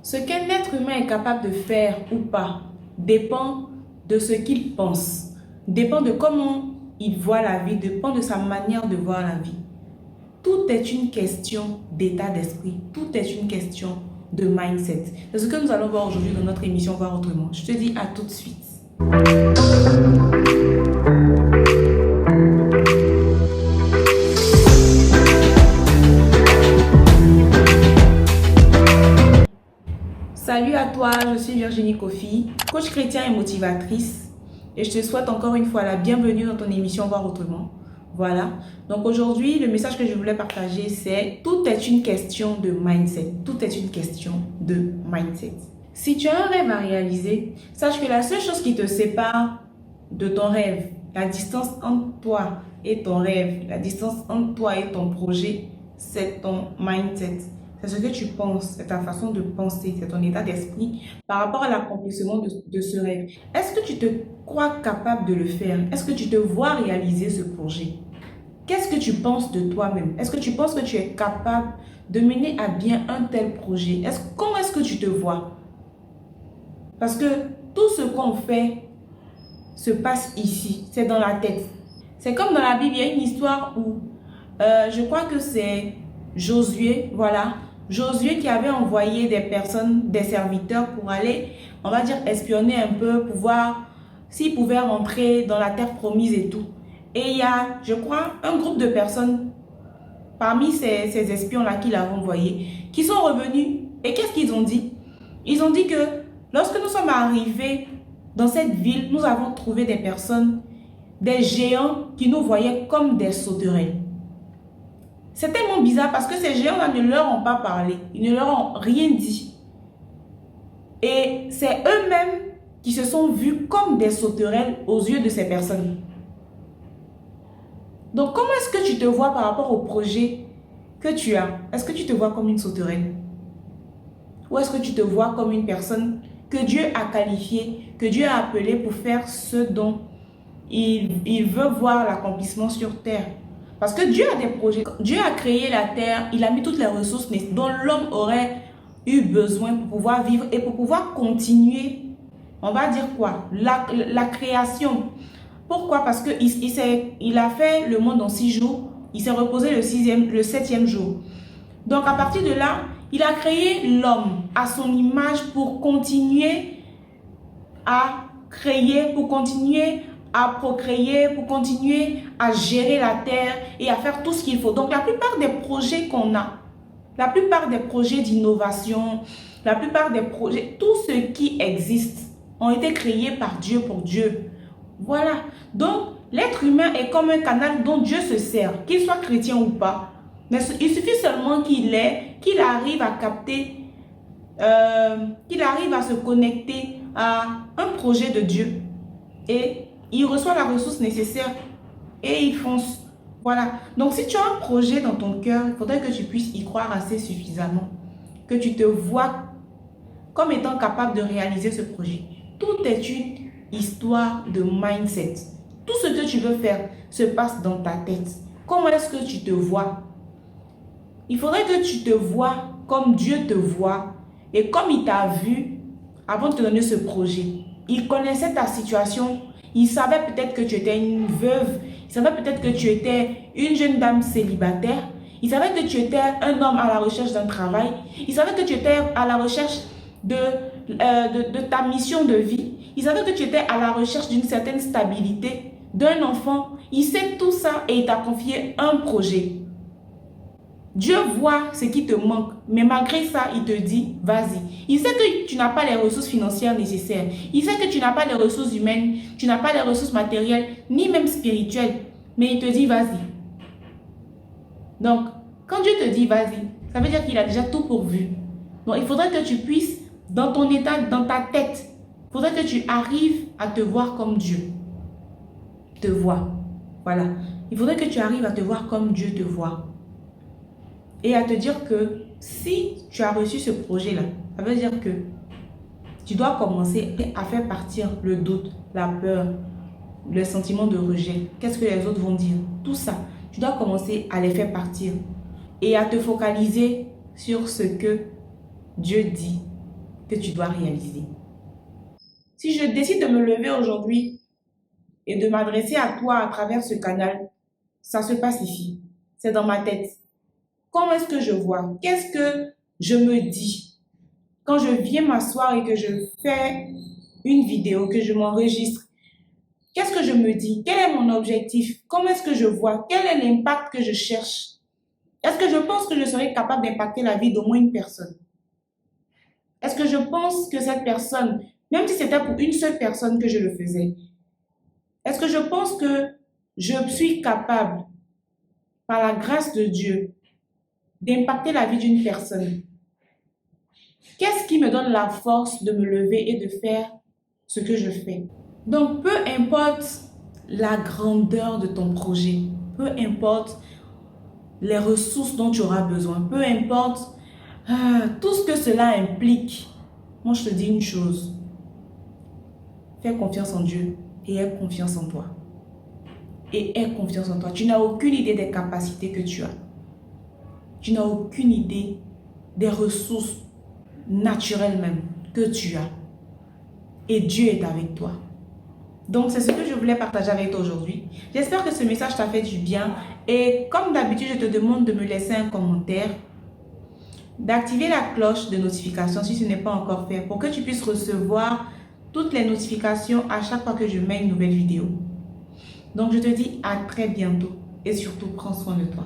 Ce qu'un être humain est capable de faire ou pas dépend de ce qu'il pense, dépend de comment il voit la vie, dépend de sa manière de voir la vie. Tout est une question d'état d'esprit, tout est une question de mindset. C'est ce que nous allons voir aujourd'hui dans notre émission Voir Autrement. Je te dis à tout de suite. Salut à toi, je suis Virginie Kofi, coach chrétien et motivatrice, et je te souhaite encore une fois la bienvenue dans ton émission Voir Autrement. Voilà, donc aujourd'hui, le message que je voulais partager, c'est tout est une question de mindset. Tout est une question de mindset. Si tu as un rêve à réaliser, sache que la seule chose qui te sépare de ton rêve, la distance entre toi et ton rêve, la distance entre toi et ton projet, c'est ton mindset. C'est ce que tu penses, c'est ta façon de penser, c'est ton état d'esprit par rapport à l'accomplissement de ce rêve. Est-ce que tu te crois capable de le faire? Est-ce que tu te vois réaliser ce projet? Qu'est-ce que tu penses de toi-même? Est-ce que tu penses que tu es capable de mener à bien un tel projet? Comment est-ce que tu te vois? Parce que tout ce qu'on fait se passe ici, c'est dans la tête. C'est comme dans la Bible, il y a une histoire où, je crois que c'est Josué, voilà. Josué qui avait envoyé des personnes, des serviteurs pour aller, on va dire, espionner un peu, pour voir s'ils pouvaient rentrer dans la terre promise et tout. Et il y a, je crois, un groupe de personnes, parmi ces espions-là qu'il avait envoyés, qui sont revenus. Et qu'est-ce qu'ils ont dit? Ils ont dit que lorsque nous sommes arrivés dans cette ville, nous avons trouvé des personnes, des géants qui nous voyaient comme des sauterelles. C'est tellement bizarre parce que ces géants-là ne leur ont pas parlé. Ils ne leur ont rien dit. Et c'est eux-mêmes qui se sont vus comme des sauterelles aux yeux de ces personnes. Donc, comment est-ce que tu te vois par rapport au projet que tu as? Est-ce que tu te vois comme une sauterelle? Ou est-ce que tu te vois comme une personne que Dieu a qualifiée, que Dieu a appelée pour faire ce dont il veut voir l'accomplissement sur terre? Parce que Dieu a des projets. Dieu a créé la terre, il a mis toutes les ressources dont l'homme aurait eu besoin pour pouvoir vivre et pour pouvoir continuer, on va dire quoi? La création. Pourquoi? Parce qu'il a fait le monde en 6 jours, il s'est reposé le 7e jour. Donc à partir de là, il a créé l'homme à son image pour continuer à créer, pour continuer à procréer, pour continuer à gérer la terre et à faire tout ce qu'il faut. Donc la plupart des projets qu'on a, la plupart des projets d'innovation, la plupart des projets, tout ce qui existe ont été créés par Dieu pour Dieu. Voilà. Donc l'être humain est comme un canal dont Dieu se sert, qu'il soit chrétien ou pas. Mais il suffit seulement qu'il arrive à capter, qu'il arrive à se connecter à un projet de Dieu. Et il reçoit la ressource nécessaire et il fonce. Voilà. Donc, si tu as un projet dans ton cœur, il faudrait que tu puisses y croire assez suffisamment. Que tu te vois comme étant capable de réaliser ce projet. Tout est une histoire de mindset. Tout ce que tu veux faire se passe dans ta tête. Comment est-ce que tu te vois? Il faudrait que tu te vois comme Dieu te voit et comme il t'a vu avant de te donner ce projet. Il connaissait ta situation. Il savait peut-être que tu étais une veuve. Il savait peut-être que tu étais une jeune dame célibataire. Il savait que tu étais un homme à la recherche d'un travail. Il savait que tu étais à la recherche de ta mission de vie. Il savait que tu étais à la recherche d'une certaine stabilité, d'un enfant. Il sait tout ça et il t'a confié un projet. Dieu voit ce qui te manque, mais malgré ça, il te dit, vas-y. Il sait que tu n'as pas les ressources financières nécessaires. Il sait que tu n'as pas les ressources humaines, tu n'as pas les ressources matérielles, ni même spirituelles. Mais il te dit, vas-y. Donc, quand Dieu te dit, vas-y, ça veut dire qu'il a déjà tout pourvu. Donc, il faudrait que tu puisses, dans ton état, dans ta tête, il faudrait que tu arrives à te voir comme Dieu te voit. Voilà. Il faudrait que tu arrives à te voir comme Dieu te voit. Et à te dire que si tu as reçu ce projet-là, ça veut dire que tu dois commencer à faire partir le doute, la peur, le sentiment de rejet. Qu'est-ce que les autres vont dire? Tout ça, tu dois commencer à les faire partir et à te focaliser sur ce que Dieu dit. que tu dois réaliser. Si je décide de me lever aujourd'hui et de m'adresser à toi à travers ce canal, ça se passe ici. C'est dans ma tête. Comment est-ce que je vois? Qu'est-ce que je me dis? Quand je viens m'asseoir et que je fais une vidéo, que je m'enregistre, qu'est-ce que je me dis? Quel est mon objectif? Comment est-ce que je vois? Quel est l'impact que je cherche? Est-ce que je pense que je serai capable d'impacter la vie d'au moins une personne? Est-ce que je pense que cette personne, même si c'était pour une seule personne que je le faisais, est-ce que je pense que je suis capable, par la grâce de Dieu, d'impacter la vie d'une personne? Qu'est-ce qui me donne la force de me lever et de faire ce que je fais? Donc, peu importe la grandeur de ton projet, peu importe les ressources dont tu auras besoin, peu importe tout ce que cela implique, moi je te dis une chose, fais confiance en Dieu et aie confiance en toi. Et aie confiance en toi. Tu n'as aucune idée des capacités que tu as. Tu n'as aucune idée des ressources naturelles même que tu as. Et Dieu est avec toi. Donc, c'est ce que je voulais partager avec toi aujourd'hui. J'espère que ce message t'a fait du bien. Et comme d'habitude, je te demande de me laisser un commentaire, d'activer la cloche de notification si ce n'est pas encore fait, pour que tu puisses recevoir toutes les notifications à chaque fois que je mets une nouvelle vidéo. Donc, je te dis à très bientôt et surtout, prends soin de toi.